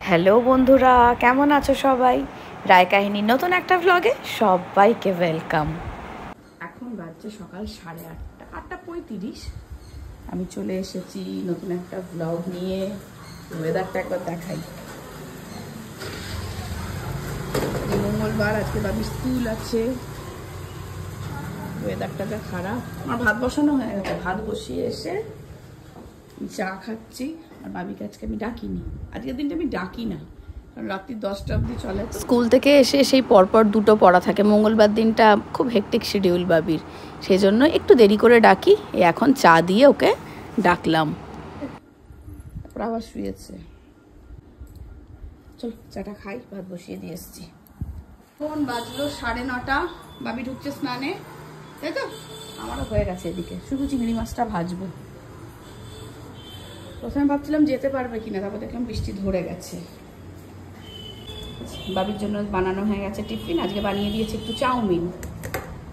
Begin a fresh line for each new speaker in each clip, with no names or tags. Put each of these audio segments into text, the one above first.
Hello বন্ধুরা, কেমন আছো সবাই? রায় কাহিনীর নতুন একটা ভ্লগে সবাইকে ওয়েলকাম। এখন বাজছে সকাল 8:30, 8:35। আমি চলে এসেছি নতুন একটা ভ্লগ নিয়ে। ওয়েদারটা একবার দেখাই। মঙ্গলবার, আজকে বাবির স্কুল আছে। ওয়েদারটা যা খারাপ। আমার ভাত বসানো হয়ে গেছে, ভাত বসিয়ে এসে চা খাচ্ছি। আর বাবিকে আজকে আমি ডাকিনি, আজকের দিনটা আমি ডাকি না, কারণ রাত্রি 10টা অবধি চলে। স্কুল থেকে এসে সেই পরপর দুটো পড়া থাকে। মঙ্গলবার দিনটা খুব হেক্টিক শিডিউল বাবির, সেই জন্য একটু দেরি করে ডাকি। এখন চা দিয়ে ওকে ডাকলাম, তারপর আবার শুয়েছে। চল চাটা খাই, ভাত বসিয়ে দিয়ে এসছি। এখন বাজলো 9:30, বাবি ঢুকছে স্নানে, তাই তো? আমারও হয়ে গেছে। এদিকে শুধু চিংড়ি মাছটা ভাজবো। প্রথমে ভাবছিলাম যেতে পারবে কিনা, তারপর দেখলাম বৃষ্টি ধরে গেছে। বাবির জন্য বানানো হয়ে গেছে টিফিন। আজকে বানিয়ে দিয়েছি একটু চাউমিন।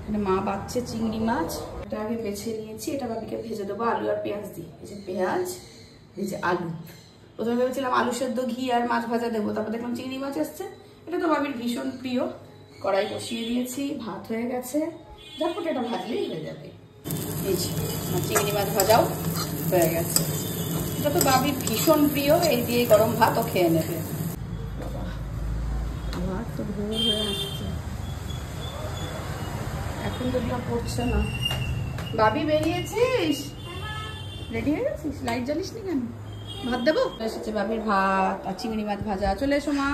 এখানে মা বাচ্ছে চিংড়ি মাছ, এটা আগে বেছে নিয়েছি। এটা বাবিকে ভেজে দেবো আলু আর পেঁয়াজ দিয়ে। এই যে পেঁয়াজ, এই যে আলু। প্রথমে ভেবেছিলাম আলু সেদ্ধ, ঘি আর মাছ ভাজা দেবো, তারপর দেখলাম চিংড়ি মাছ এসছে। এটা তো বাবির ভীষণ প্রিয়। কড়াই বসিয়ে দিয়েছি, ভাত হয়ে গেছে। ঝটপট এটা ভাজলেই হয়ে যাবে। এই যে চিংড়ি মাছ ভাজাও হয়ে গেছে। এটা তো বাবির ভীষণ প্রিয়, এই দিয়ে গরম ভাতও খেয়ে নেবে। ভাত তো ভোর হয়ে আসছে, এখন তো পড়ছে না। বাবি বেরিয়েছিস? রেডি হয়ে গেছিস? লাইট জ্বালিস নি কেন? ভাত দেবো? এসেছে বাবির ভাত আর চিংড়ি মাছ ভাজা। চলে এসো মা।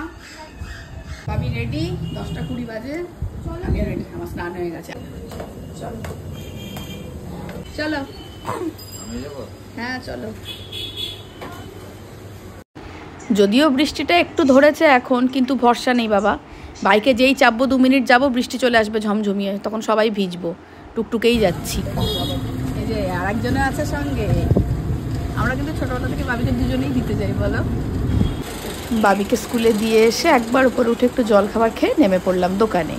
বাবি রেডি, 10টা 20 বাজে। আমি রেডি, আমার স্নান হয়ে গেছে। চলো চলো, হ্যাঁ চলো। যদিও বৃষ্টিটা একটু ধরেছে এখন, কিন্তু ভরসা নেই বাবা। বাইকে যেই চাপবো 2 মিনিট যাবো, বৃষ্টি চলে আসবে ঝমঝমিয়ে, তখন সবাই ভিজবো। টুকটুকেই যাচ্ছি। এই যে আরেকজনে আছে সঙ্গে। আমরা কিন্তু ছোটবেলা থেকে বাবিকে দুজনেই দিতে যাই, বলো। বাবিকে স্কুলে দিয়ে এসে একবার উপরে উঠে একটু জল খাবার খেয়ে নেমে পড়লাম দোকানে।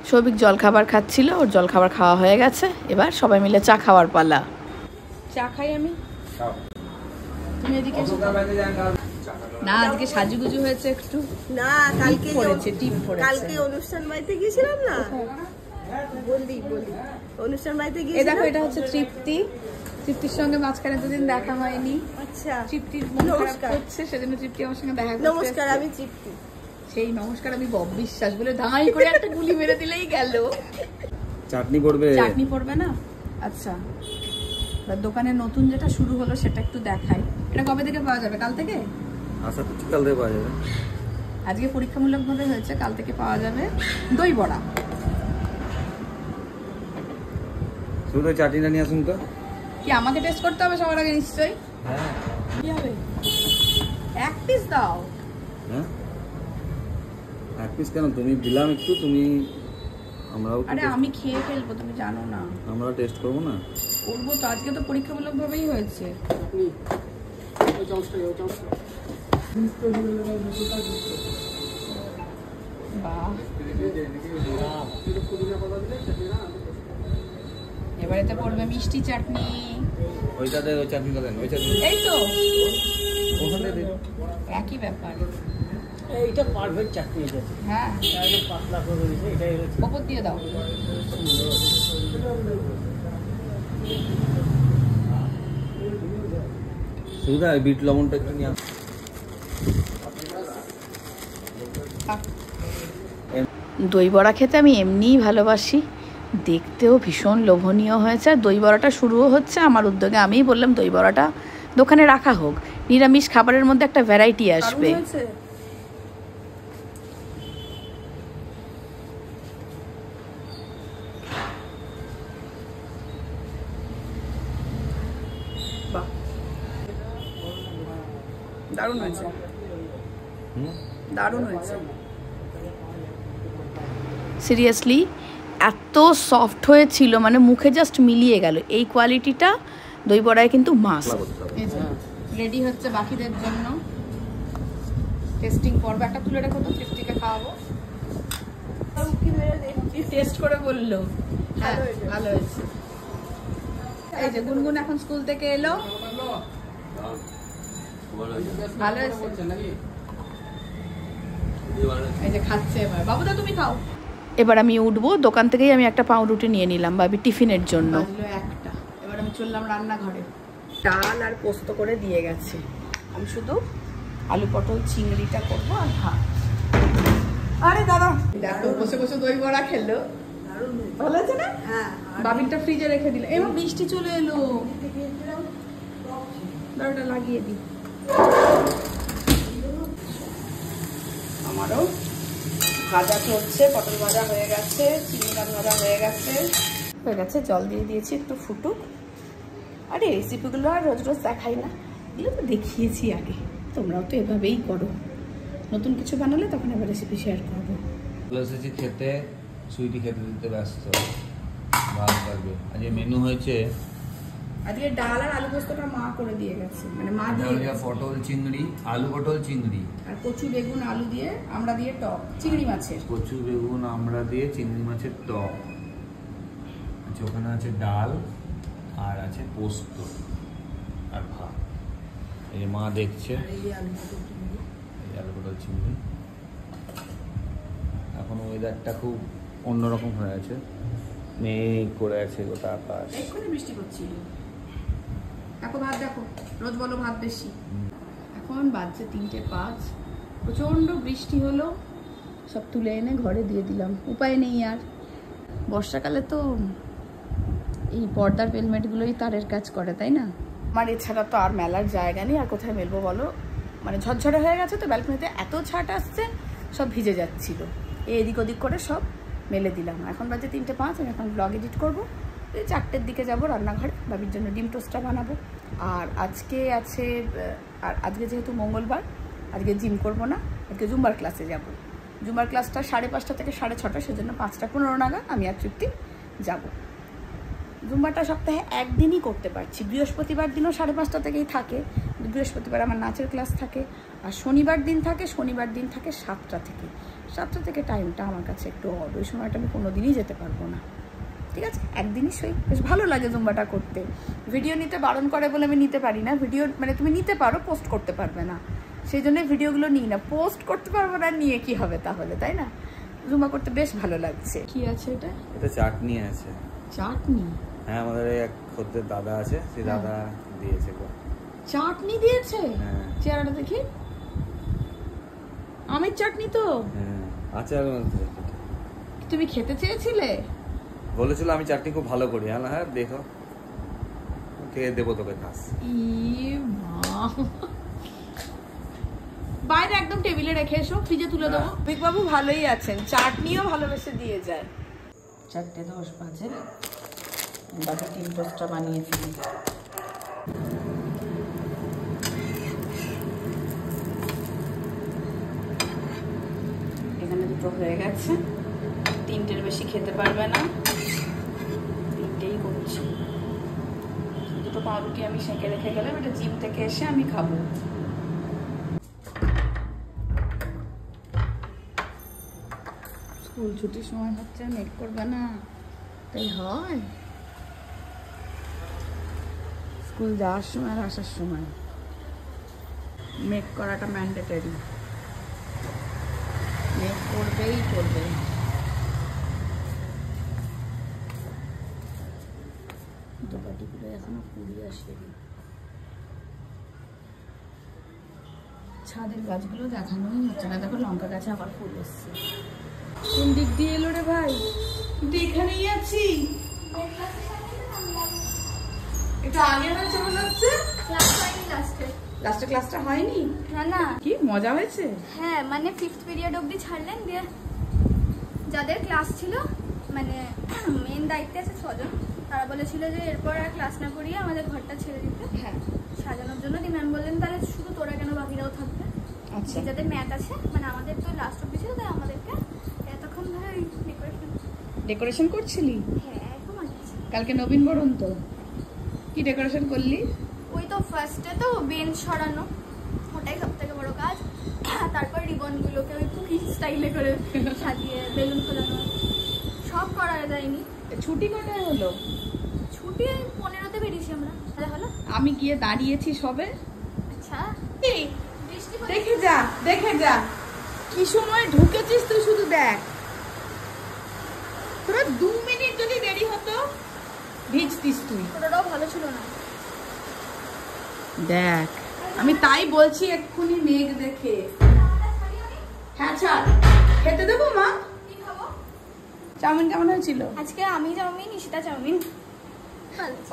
সৌভিক জল খাবার খাচ্ছিল, ওর জল খাবার খাওয়া হয়ে গেছে। এবার সবাই মিলে চা খাওয়ার পালা। চা খাই আমি। তুমি এদিকে এসো। না, আজকে সাজুগুজু হয়েছে একটু।
না, কালকে
পড়েছে, টিপ পড়েছে।
কালকে অনুষ্ঠান বাড়িতে গিয়েছিলাম না, বলি অনুষ্ঠান বাড়িতে গিয়ে।
এই দেখো, এটা হচ্ছে তৃপ্তি। তৃপ্তির সঙ্গে মাঝখানে দুদিন দেখা হয়নি।
আচ্ছা,
তৃপ্তির মন খারাপ করছে, সেজন্য তৃপ্তি আমার সঙ্গে দেখা করতে।
নমস্কার, আমি তৃপ্তি।
সেই নমস্কার আমি বব বিশ্বাস বলে ধাঁই করে একটা গুলি মেরে দিলেই গেল।
চাটনি পড়বে?
চাটনি পড়বে না? আচ্ছা, দোকানে নতুন যেটা শুরু হলো সেটা একটু দেখাই। এটা কবে থেকে পাওয়া যাবে? কাল থেকে?
আশা করছি কাল থেকে পাওয়া যাবে।
আজকে পরীক্ষামূলক ভাবে হয়েছে, কাল থেকে পাওয়া যাবে। দই বড়া।
শুধু চাটনিটা নিয়ে আসুন তো।
কি আমাকে টেস্ট করতে হবে সবার আগে? নিশ্চয়ই।
হ্যাঁ,
কি হবে? 1 পিস দাও।
হ্যাঁ 1 পিস কেন? তুমি দিলাম একটু, তুমি আমরাও।
আরে আমি খেয়ে ফেলবো, তুমি জানো না।
আমরা টেস্ট করবো না?
করবো তো, আজকে তো পরীক্ষামূলক ভাবেই হয়েছে। এবারেতে পড়বে মিষ্টি চাটনি।
ওইটাতে ওই চাটনিটা দেন, ওই চাটনি।
এই তো
ওখানে দিন,
একই ব্যাপার।
এইটা পারফেক্ট চাটনি।
হ্যাঁ,
এটা পাতলা করে দিয়েছে, এটাই হচ্ছে
ওপর দিয়ে দাও।
শুধু বিট লবণটা একটু নিয়ে আসুন।
দই বড়া খেতে আমি এমনিই ভালোবাসি, দেখতেও ভীষণ লোভনীয় হয়েছে। আর দই বড়াটা শুরুও হচ্ছে আমার উদ্যোগে। আমিই বললাম দই বড়াটা দোকানে রাখা হোক, নিরামিষ খাবারের মধ্যে একটা ভ্যারাইটি আসবে। দারুণ হয়েছে, দারুণ হয়েছে। সিরিয়াসলি এত সফট হয়েছিল, মানে মুখে জাস্ট মিলিয়ে গেল। এই কোয়ালিটিটা দই বড়ায় কিন্তু মাস্ট। রেডি হচ্ছে বাকিদের জন্য টেস্টিং পর্ব। একটা তুলে রেখো তো, তৃপ্তিকে খাওয়াবো। টেস্ট করে বললো হ্যাঁ ভালো হয়েছে। এই যে গুনগুন এখন স্কুল থেকে এলো, ভালো হয়েছে। এই যে খাচ্ছে এবার। বাবুদা তুমি খাও। এবার আমি উঠবো, দোকান থেকেই আমি একটা পাউরুটি নিয়ে নিলাম ভাবি টিফিনের জন্য। একটা এবার আমি চললাম রান্নাঘরে। ডাল আর পোস্ত করে দিয়ে গেছে, আমি শুধু আলু পটল চিংড়িটা করবো আর ভাত। আরে দাদা দেখো বসে বসে দই বড়া খেলো, ভালো আছে না? হ্যাঁ, বাবিনটা ফ্রিজে রেখে দিলে। এবার বৃষ্টি চলে এলো, দাঁড়াটা লাগিয়ে দিই। আমারও ভাজা চলছে, পটল ভাজা হয়ে গেছে, চিংড়ি মাছ ভাজা হয়ে গেছে, জল দিয়ে দিয়েছি একটু ফুটুক। আরে রেসিপিগুলো আর রোজ রোজ দেখাই না, এগুলো তো দেখিয়েছি আগে, তোমরাও তো এভাবেই করো। নতুন কিছু বানালে তখন আবার রেসিপি শেয়ার করবো।
এসেছি খেতে, সুইটি খেতে দিতে ব্যস্ত, ভাত পারবে। আজ মেনু হয়েছে
আজকে ডাল আর আলু পোস্তটা মা করে দিয়ে গেছে, মানে মা দিয়ে
পটল চিংড়ি, আলু পটল চিংড়ি
আর কচু বেগুন আলু দিয়ে আমরা দিয়ে টক চিংড়ি মাছের,
কচু বেগুন আমরা দিয়ে চিংড়ি মাছের টক। আচ্ছা, ওখানে আছে ডাল আর আছে পোস্ত আর ভাত। এই মা দেখছে, এই আলু পটল চিংড়ি। এখন ওয়েদারটা খুব অন্যরকম হয়ে আছে, মেঘ করে আছে গোটা আকাশ।
এক্ষুনি বৃষ্টি পড়ছিল। দেখো ভাত, দেখো রোজ বলো ভাত বেশি। এখন বাজছে 3:05, প্রচণ্ড বৃষ্টি হলো, সব তুলে এনে ঘরে দিয়ে দিলাম। উপায় নেই আর, বর্ষাকালে তো এই পর্দার হেলমেটগুলোই তারের কাজ করে, তাই না? আমার এছাড়া তো আর মেলার জায়গা নেই, আর কোথায় মেলবো বলো? মানে ঝরঝরে হয়ে গেছে তো, ব্যালকনিতে এত ছাট আসছে, সব ভিজে যাচ্ছিল। এদিক ওদিক করে সব মেলে দিলাম। এখন বাজে 3:05, আমি এখন ব্লগ এডিট করবো। 4টের দিকে যাবো রান্নাঘরে, বাবির জন্য ডিম টোস্টটা বানাবো। আর আজকে আছে, আর আজকে যেহেতু মঙ্গলবার, আজকে জিম করবো না, আজকে জুম্বার ক্লাসে যাব। জুম্বার ক্লাসটা 5:30 থেকে 6:30, সেজন্য 5:15 নাগাদ আমি আর তৃপ্তি যাব। জুম্বাটা সপ্তাহে একদিনই করতে পারছি, বৃহস্পতিবার দিনও 5:30 থেকেই থাকে। বৃহস্পতিবার আমার নাচের ক্লাস থাকে, আর শনিবার দিন থাকে 7টা থেকে। 7টা থেকে টাইমটা আমার কাছে একটু অড, ওই সময়টা আমি কোনোদিনই যেতে পারবো না। ঠিক আছে, একদিনই সই। বেশ ভালো লাগে জুম্বাটা করতে। ভিডিও নিতে বারণ করে বলে আমি নিতে পারি না। ভিডিও মানে তুমি নিতে পারো, পোস্ট করতে পারবে না, সেই জন্যই ভিডিওগুলো নিই না। পোস্ট করতে পারবো না, নিয়ে কি হবে তাহলে, তাই না? জুম্বা করতে বেশ ভালো লাগছে। কি আছে এটা?
এটা চাটনি আছে।
চাটনি?
হ্যাঁ, আমাদের এক খদ্দের দাদা আছে, সেই দাদা দিয়েছে।
চাটনি দিয়েছে?
হ্যাঁ।
চেহারাটা দেখি, আমের চাটনি তো।
হ্যাঁ, আচার।
তুমি খেতে চেয়েছিলে?
বলেছিল আমি চাটনি খুব ভালো করি। হ্যাঁ দেখো, খেয়ে দেবো তোকে খাস।
বাইরে একদম টেবিলে রেখে এসো, ফ্রিজে তুলে দেবো। বিকবাবু ভালোই আছেন, চাটনিও ভালোবেসে দিয়ে যায়। 4:10 বাজে, বাকি ডিম টোস্টটা বানিয়ে ফেলি। এখানে দুটো হয়ে গেছে, 3টের বেশি খেতে পারবে না, 3টেই করছি। দুটো পাউরুটি আমি সেঁকে রেখে গেলাম, এটা জিম থেকে এসে আমি খাবো। স্কুল ছুটির সময় হচ্ছে, মেক করবে না, তাই হয়। স্কুল যাওয়ার সময় আর আসার সময় মেক করাটা ম্যান্ডেটরি, মেক করবেই করবে। দোপাটিগুলো এখনো কুড়িয়ে আসেনি। ছাদের গাছগুলো দেখানোই হচ্ছে না। দেখো লঙ্কা গাছে আবার ফুল এসছে। কোন দিক দিয়ে এলো রে ভাই? কিন্তু এখানেই আছি। এটা আগে হয়েছে মনে হচ্ছে। লাস্টে ক্লাসটা হয়নি?
না
কি মজা হয়েছে?
হ্যাঁ, মানে 5th পিরিয়ড অবধি ছাড়লেন, দিয়ে যাদের ক্লাস ছিল, মানে মেন দায়িত্বে আছে 6 জন, তারা বলেছিল যে এরপর আর ক্লাস না করিয়ে আমাদের ঘরটা ছেড়ে দিতে।
হ্যাঁ,
সাজানোর জন্য। দিয়ে ম্যাম বললেন তাহলে শুধু তোরা কেন, বাকিরাও থাকবে।
আচ্ছা,
যাদের ম্যাথ আছে, মানে আমাদের তো লাস্ট অব্দি ছিল, তাই আমাদেরকে এতক্ষণ ধরে
ডেকোরেশন করছিলি?
হ্যাঁ, একদম আছে।
কালকে নবীন বরণ তো, কি ডেকোরেশন করলি?
ওই তো ফার্স্টে তো বেঞ্চ সরানো, ওটাই সব থেকে বড় কাজ। তারপর রিবনগুলোকে ওই কুকি স্টাইলে করে সাজিয়ে বেলুন ফোলানো, সব করা যায়নি।
ছুটি কটায় হলো?
ছুটি 15তে বেরিয়েছি আমরা। তাহলে হলো,
আমি গিয়ে দাঁড়িয়েছি সবে।
আচ্ছা বৃষ্টি
দেখে যা, দেখে যা, কি সময় ঢুকেছিস তুই, শুধু দেখ। তোরা 2 মিনিট যদি দেরি হতো ভিজতিস তুই।
ওটাও ভালো ছিল না।
দেখ, আমি তাই বলছি এক্ষুনি মেঘ দেখে। হ্যাঁ ছাড়, খেতে দেবো মা?
কি খাবো?
চাউমিন কেমন হয়েছিল?
আজকে আমি চাউমিন, ঈশিতা চাউমিন।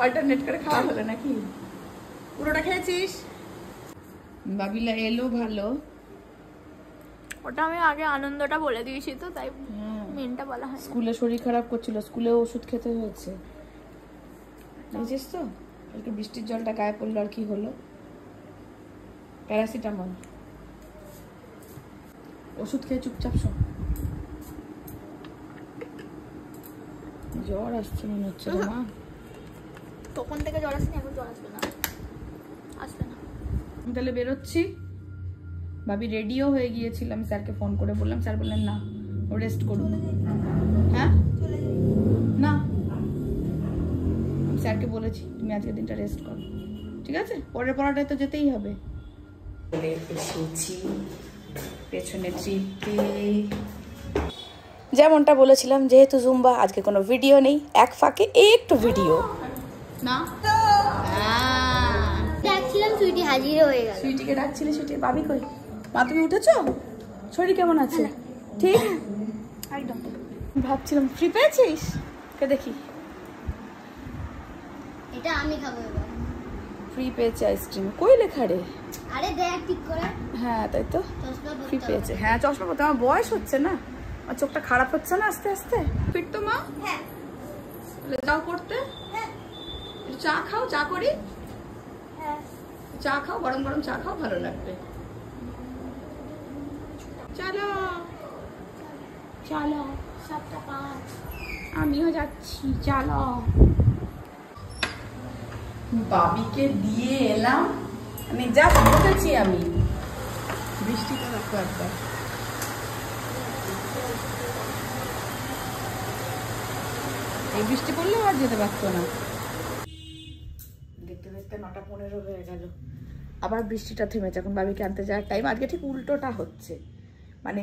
অল্টারনেট করে খাওয়া হলো নাকি? পুরোটা খেয়েছিস? বাবিলা এলো ভালো।
ওটা আমি আগে আনন্দটা বলে দিয়েছি তো, তাই মেনটা বলা হয়।
স্কুলে শরীর খারাপ করছিল, স্কুলে ওষুধ খেতে হয়েছে, বুঝছিস তো? কালকে বৃষ্টির জলটা গায়ে পড়লো, আর কি হলো? প্যারাসিটামল ওষুধ খেয়ে চুপচাপ শোন। জ্বর আসছে মনে হচ্ছে রে মা।
তখন থেকে জ্বর আসেনি, এখন জ্বর আসবে না, আসবে না।
আমি তাহলে বেরোচ্ছি। ভাবি রেডিও হয়ে গিয়েছিলাম, স্যারকে ফোন করে বললাম, স্যার বললেন না, ও রেস্ট করুন। হ্যাঁ না, আমি স্যারকে বলেছি তুমি আজকে দিনটা রেস্ট করো, ঠিক আছে? পরের পড়াটায় তো যেতেই হবে। এসেছি পেছনে ট্রিপে। যেমনটা বলেছিলাম, যেহেতু জুম্বা আজকে কোনো ভিডিও নেই, এক ফাঁকে একটু ভিডিও না।
ডাকছিলাম, সুইটি হাজির হয়ে গেল।
সুইটিকে ডাকছিলে, সুইটি বাবি কই? মা তুমি উঠেছো? শরীর কেমন আছে? ঠিক
একদম।
ভাবছিলাম ফ্রি পেয়েছিস, কে দেখি।
এটা আমি খাবো এবার।
ফ্রি পেয়েছে আইসক্রিম, কই লেখা রে?
আরে দেখ ঠিক করে।
হ্যাঁ তাই তো,
চশমা
ফ্রি
পরতে
পেয়েছে। হ্যাঁ চশমা পরতে, আমার বয়স হচ্ছে না, আমার চোখটা খারাপ হচ্ছে না আস্তে আস্তে। ফিট তো মা?
হ্যাঁ
যাও পড়তে।
হ্যাঁ
একটু চা খাও, চা করি।
হ্যাঁ।
চা খাও, গরম গরম চা খাও, ভালো লাগবে। চলো চলো,
7:05।
আমিও যাচ্ছি, চলো। বাবিকে দিয়ে এলাম, আমি যা বসেছি আমি। বৃষ্টিটা দেখো একবার, এই বৃষ্টি পড়লেও আর যেতে পারতো না। দেখতে দেখতে 9:15 হয়ে গেল, আবার বৃষ্টিটা থেমেছে। এখন বাবিকে আনতে যাওয়ার টাইম। আজকে ঠিক উল্টোটা হচ্ছে, মানে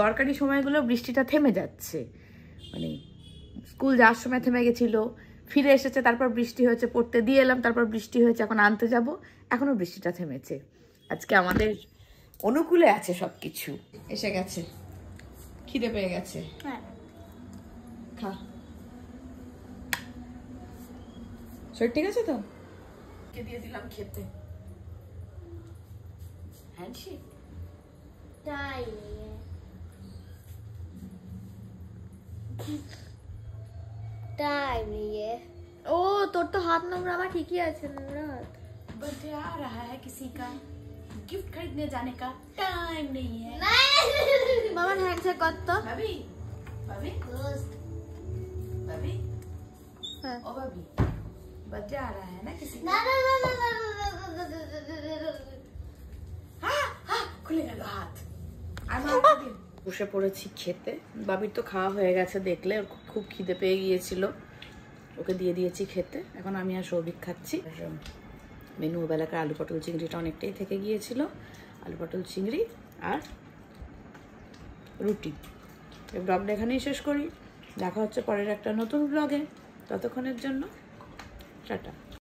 দরকারি সময়গুলো বৃষ্টিটা থেমে যাচ্ছে। মানে স্কুল যাওয়ার সময় থেমে গেছিল, ফিরে এসেছে, তারপর বৃষ্টি হয়েছে, পড়তে দিয়ে এলাম, তারপর বৃষ্টি হয়েছে, এখন আনতে যাব, এখনো বৃষ্টিটা থেমেছে। আজকে আমাদের অনুকূলে আছে সবকিছু। এসে গেছে, খিদে পেয়ে গেছে।
হ্যাঁ,
খা। শরীর ঠিক আছে তো? কে দিয়ে দিলাম খেতে। হ্যান্ডশেক
তাই নিয়ে তাই নিয়ে
ও তোর তো হাত নোংরা, আমার ঠিকই আছে নোংরা হাত।
बर्थडे आ रहा है किसी का, गिफ्ट खरीदने जाने का टाइम नहीं है।
মামার হ্যান্ডশেক কর তো।
भाभी भाभी भाभी,
হ্যাঁ।
ओ भाभी, बर्थडे आ रहा है ना किसी का।
না না না না না
हाँ हाँ, खुले गেল হাত। বসে পড়েছি খেতে। বাবির তো খাওয়া হয়ে গেছে দেখলে, ওর খুব খিদে পেয়ে গিয়েছিল, ওকে দিয়ে দিয়েছি খেতে। এখন আমি আর সৌভিক খাচ্ছি। মেনু বেলাকার আলু পটল চিংড়িটা অনেকটাই থেকে গিয়েছিল, আলু পটল চিংড়ি আর রুটি। এই ব্লগটা এখানেই শেষ করি, দেখা হচ্ছে পরের একটা নতুন ব্লগে। ততক্ষণের জন্য টাটা।